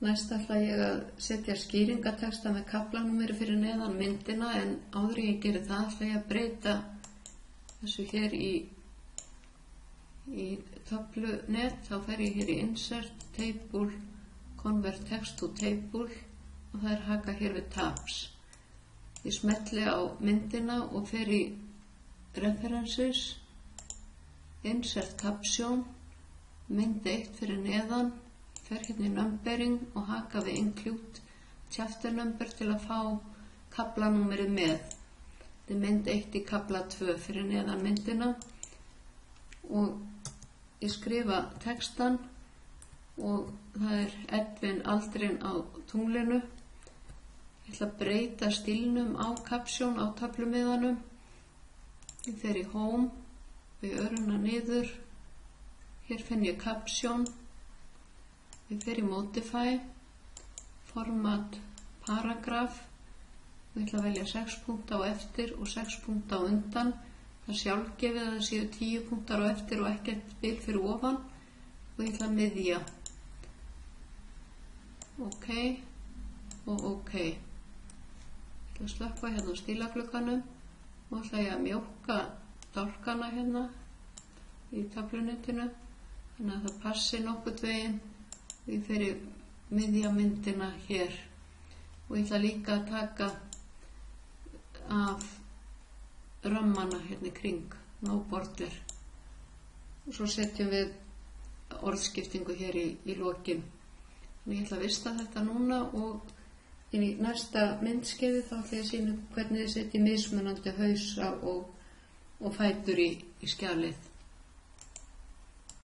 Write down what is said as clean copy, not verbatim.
Næst ætla ég að setja skýringatexta með kaflanúmeri fyrir neðan myndina, en áður en ég geri það ætla ég að breyta þessu hér í töflunet. Þá fer ég hér í Insert, Table, Convert Text to Table og það er haka hér við Tabs. Ég smelli á myndina og fer í References, Insert Caption, mynd 1 fyrir neðan, fer hérna í Numbering og haka við Include Chapter Number til að fá kaflanúmerið með. Þetta er mynd 1 í kafla 2 fyrir neðan myndina og ég skrifa textan og það er Edvin Aldrin á tunglinu. Ég ætla að breyta stílnum á Caption á töflumiðanum. Ég fer í Home, við öruna niður, hér finn ég Caption, ég fer í Modify, Format Paragraph, ég ætla að velja 6 punkta á eftir og 6 punkta á undan. Það er sjálfgefið að það séu 10 punktar á eftir og ekkert bil fyrir ofan og ég ætla að miðja. OK og OK. Ég ætla að slökkva hérna á stílaglugganum og ætla ég að mjókka dálkana hérna í töflunetinu þannig að það passi nokkurn veginn. Ég fer í miðja myndina hér og ég ætla líka að taka af rammana hérna í kring, no border, og svo setjum við orðskiptingu hér í lokin. Þannig ég ætla að vista þetta núna og inn í næsta myndskeiði þá ætla ég að sýna hvernig þið setjið mismunandi hausa og fætur í skjalið.